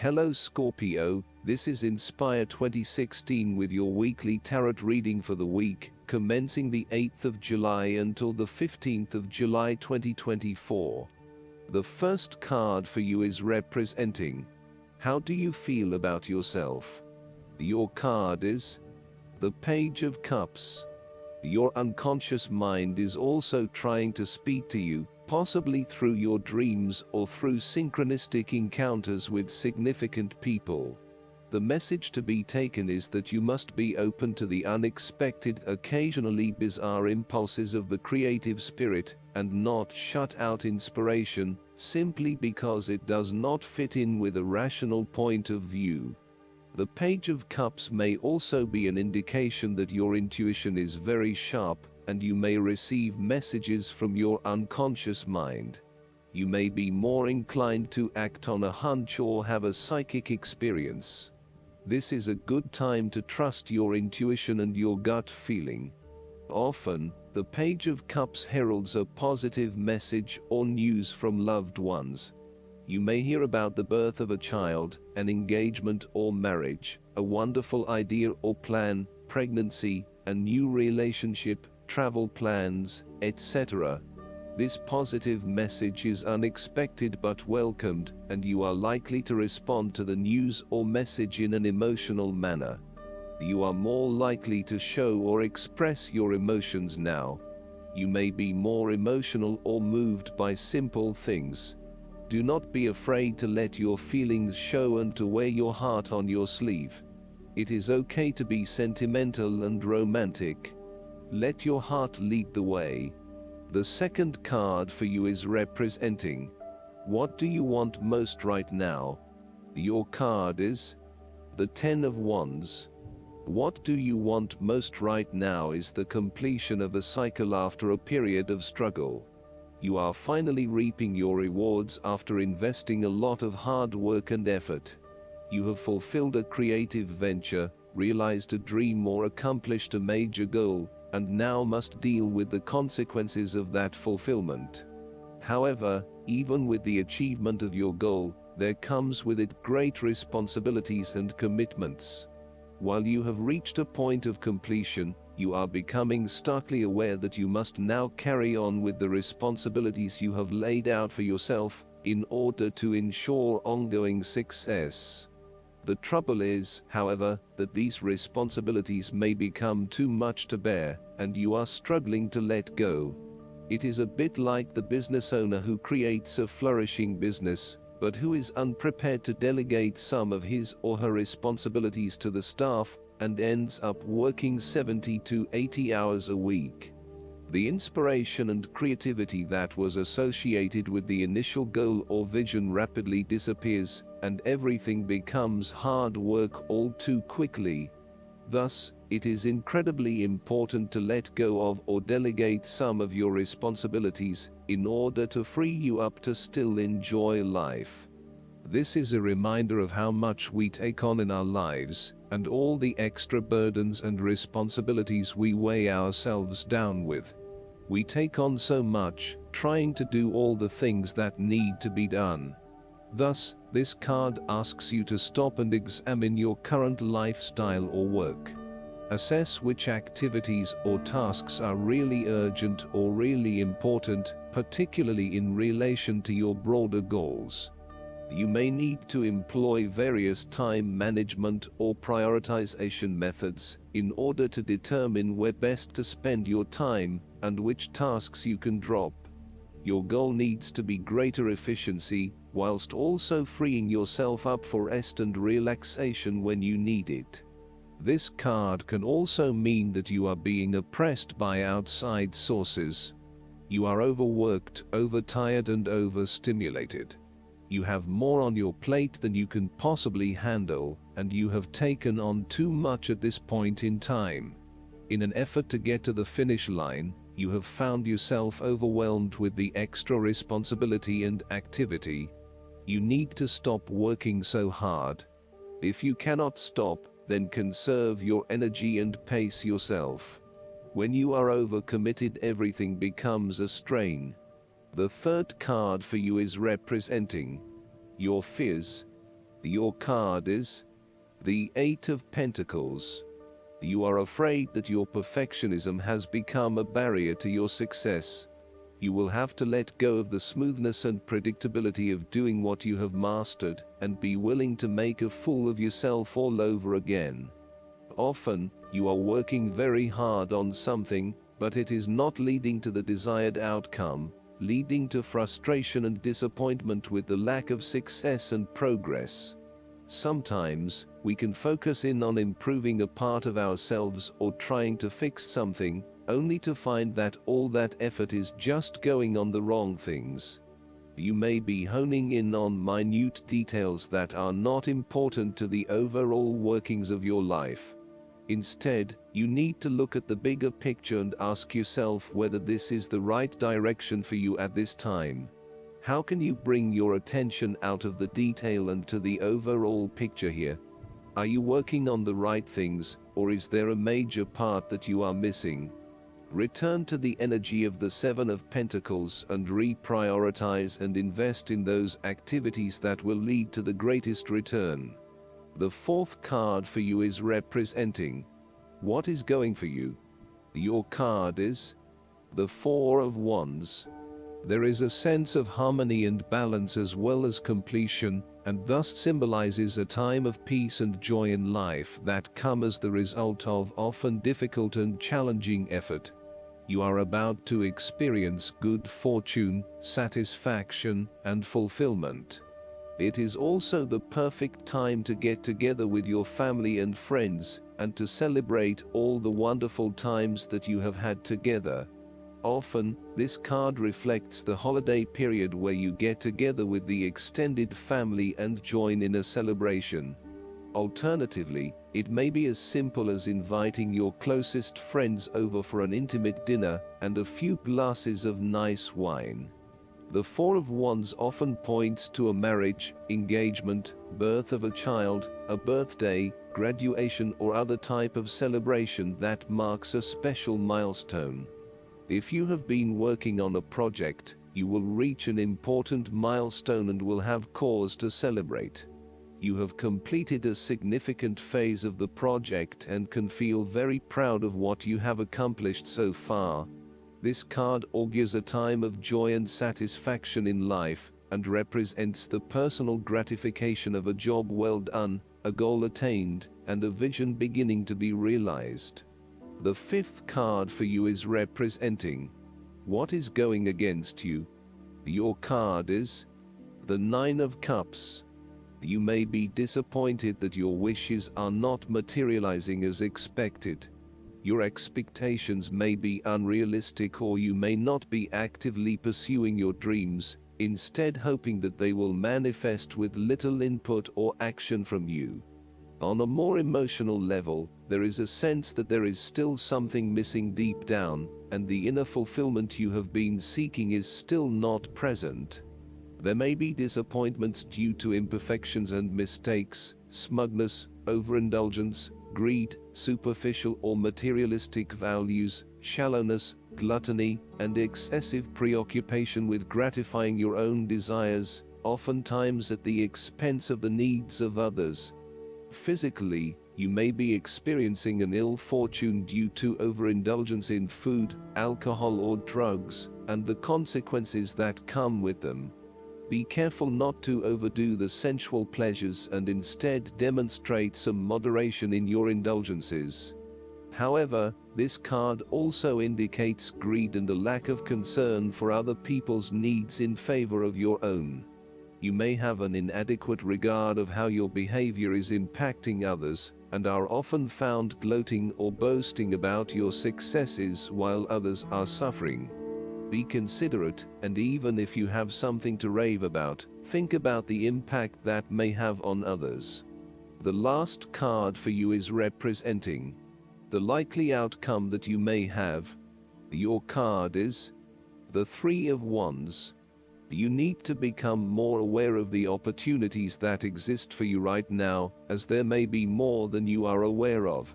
Hello Scorpio, this is Inspire 2016 with your weekly tarot reading for the week, commencing the 8th of July until the 15th of July 2024. The first card for you is representing, how do you feel about yourself? Your card is the Page of Cups. Your unconscious mind is also trying to speak to you, possibly through your dreams or through synchronistic encounters with significant people. The message to be taken is that you must be open to the unexpected, occasionally bizarre impulses of the creative spirit, and not shut out inspiration, simply because it does not fit in with a rational point of view. The Page of Cups may also be an indication that your intuition is very sharp, and you may receive messages from your unconscious mind. You may be more inclined to act on a hunch or have a psychic experience. This is a good time to trust your intuition and your gut feeling. Often, the Page of Cups heralds a positive message or news from loved ones. You may hear about the birth of a child, an engagement or marriage, a wonderful idea or plan, pregnancy, a new relationship, travel plans, etc. This positive message is unexpected but welcomed, and you are likely to respond to the news or message in an emotional manner. You are more likely to show or express your emotions now. You may be more emotional or moved by simple things. Do not be afraid to let your feelings show and to wear your heart on your sleeve. It is okay to be sentimental and romantic. Let your heart lead the way. The second card for you is representing, what do you want most right now? Your card is the Ten of Wands. What do you want most right now is the completion of a cycle after a period of struggle. You are finally reaping your rewards after investing a lot of hard work and effort. You have fulfilled a creative venture, realized a dream or accomplished a major goal, and now must deal with the consequences of that fulfillment. However, even with the achievement of your goal, there comes with it great responsibilities and commitments. While you have reached a point of completion, you are becoming starkly aware that you must now carry on with the responsibilities you have laid out for yourself in order to ensure ongoing success. The trouble is, however, that these responsibilities may become too much to bear, and you are struggling to let go. It is a bit like the business owner who creates a flourishing business, but who is unprepared to delegate some of his or her responsibilities to the staff, and ends up working 70 to 80 hours a week. The inspiration and creativity that was associated with the initial goal or vision rapidly disappears, and everything becomes hard work all too quickly. Thus, it is incredibly important to let go of or delegate some of your responsibilities in order to free you up to still enjoy life. This is a reminder of how much we take on in our lives, and all the extra burdens and responsibilities we weigh ourselves down with. We take on so much, trying to do all the things that need to be done. Thus, this card asks you to stop and examine your current lifestyle or work. Assess which activities or tasks are really urgent or really important, particularly in relation to your broader goals. You may need to employ various time management or prioritization methods in order to determine where best to spend your time and which tasks you can drop. Your goal needs to be greater efficiency, whilst also freeing yourself up for rest and relaxation when you need it. This card can also mean that you are being oppressed by outside sources. You are overworked, overtired, and overstimulated. You have more on your plate than you can possibly handle, and you have taken on too much at this point in time. In an effort to get to the finish line, you have found yourself overwhelmed with the extra responsibility and activity. You need to stop working so hard. If you cannot stop, then conserve your energy and pace yourself. When you are overcommitted, everything becomes a strain. The third card for you is representing your fears. Your card is the Eight of Pentacles. You are afraid that your perfectionism has become a barrier to your success. You will have to let go of the smoothness and predictability of doing what you have mastered and be willing to make a fool of yourself all over again. Often, you are working very hard on something, but it is not leading to the desired outcome, leading to frustration and disappointment with the lack of success and progress. Sometimes, we can focus in on improving a part of ourselves or trying to fix something, only to find that all that effort is just going on the wrong things. You may be honing in on minute details that are not important to the overall workings of your life. Instead, you need to look at the bigger picture and ask yourself whether this is the right direction for you at this time. How can you bring your attention out of the detail and to the overall picture here? Are you working on the right things, or is there a major part that you are missing? Return to the energy of the Seven of Pentacles and reprioritize and invest in those activities that will lead to the greatest return. The fourth card for you is representing what is going for you. Your card is the Four of Wands. There is a sense of harmony and balance as well as completion, and thus symbolizes a time of peace and joy in life that come as the result of often difficult and challenging effort. You are about to experience good fortune, satisfaction, and fulfillment. It is also the perfect time to get together with your family and friends, and to celebrate all the wonderful times that you have had together. Often, this card reflects the holiday period where you get together with the extended family and join in a celebration. Alternatively, it may be as simple as inviting your closest friends over for an intimate dinner and a few glasses of nice wine. The Four of Wands often points to a marriage, engagement, birth of a child, a birthday, graduation, or other type of celebration that marks a special milestone. If you have been working on a project, you will reach an important milestone and will have cause to celebrate. You have completed a significant phase of the project and can feel very proud of what you have accomplished so far. This card augurs a time of joy and satisfaction in life, and represents the personal gratification of a job well done, a goal attained, and a vision beginning to be realized. The fifth card for you is representing what is going against you. Your card is the Nine of Cups. You may be disappointed that your wishes are not materializing as expected. Your expectations may be unrealistic, or you may not be actively pursuing your dreams, instead hoping that they will manifest with little input or action from you. On a more emotional level, there is a sense that there is still something missing deep down, and the inner fulfillment you have been seeking is still not present. There may be disappointments due to imperfections and mistakes, smugness, overindulgence, greed, superficial or materialistic values, shallowness, gluttony, and excessive preoccupation with gratifying your own desires, oftentimes at the expense of the needs of others. Physically, you may be experiencing an ill fortune due to overindulgence in food, alcohol, or drugs, and the consequences that come with them. Be careful not to overdo the sensual pleasures and instead demonstrate some moderation in your indulgences. However, this card also indicates greed and a lack of concern for other people's needs in favor of your own. You may have an inadequate regard of how your behavior is impacting others, and are often found gloating or boasting about your successes while others are suffering. Be considerate, and even if you have something to rave about, think about the impact that may have on others. The last card for you is representing the likely outcome that you may have. Your card is the Three of Wands. You need to become more aware of the opportunities that exist for you right now, as there may be more than you are aware of.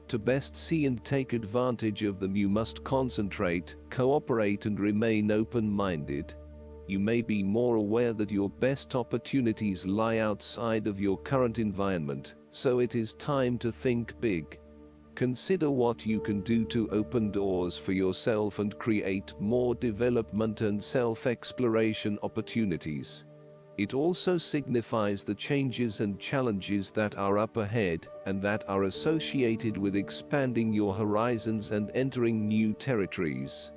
To best see and take advantage of them, you must concentrate, cooperate, and remain open-minded. You may be more aware that your best opportunities lie outside of your current environment, so it is time to think big. Consider what you can do to open doors for yourself and create more development and self-exploration opportunities. It also signifies the changes and challenges that are up ahead and that are associated with expanding your horizons and entering new territories.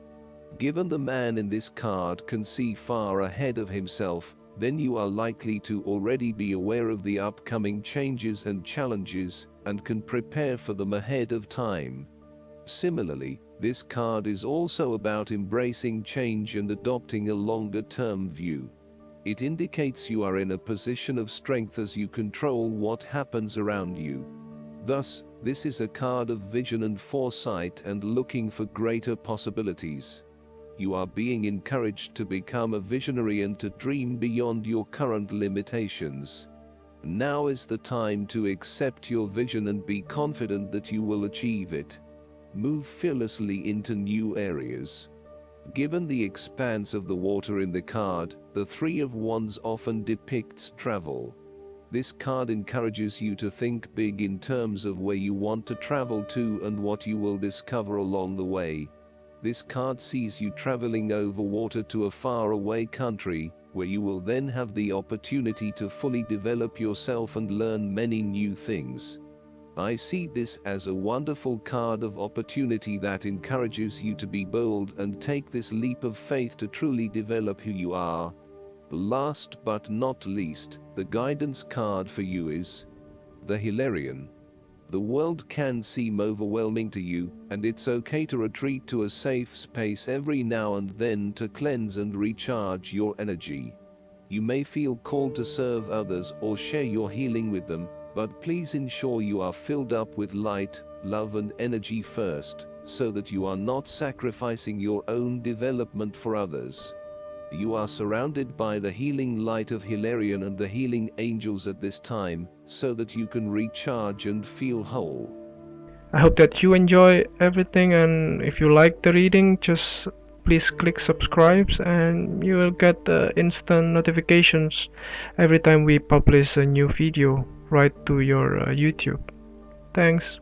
Given the man in this card can see far ahead of himself, then you are likely to already be aware of the upcoming changes and challenges and can prepare for them ahead of time. Similarly, this card is also about embracing change and adopting a longer-term view. It indicates you are in a position of strength as you control what happens around you. Thus, this is a card of vision and foresight and looking for greater possibilities. You are being encouraged to become a visionary and to dream beyond your current limitations. Now is the time to accept your vision and be confident that you will achieve it. Move fearlessly into new areas. Given the expanse of the water in the card, the Three of Wands often depicts travel. This card encourages you to think big in terms of where you want to travel to and what you will discover along the way. This card sees you traveling over water to a faraway country, where you will then have the opportunity to fully develop yourself and learn many new things. I see this as a wonderful card of opportunity that encourages you to be bold and take this leap of faith to truly develop who you are. Last but not least, the guidance card for you is the Hilarion. The world can seem overwhelming to you, and it's okay to retreat to a safe space every now and then to cleanse and recharge your energy. You may feel called to serve others or share your healing with them, but please ensure you are filled up with light, love and energy first, so that you are not sacrificing your own development for others. You are surrounded by the healing light of Hilarion and the healing angels at this time, so that you can recharge and feel whole. I hope that you enjoy everything, and if you like the reading, just please click subscribe and you will get instant notifications every time we publish a new video right to your YouTube. Thanks.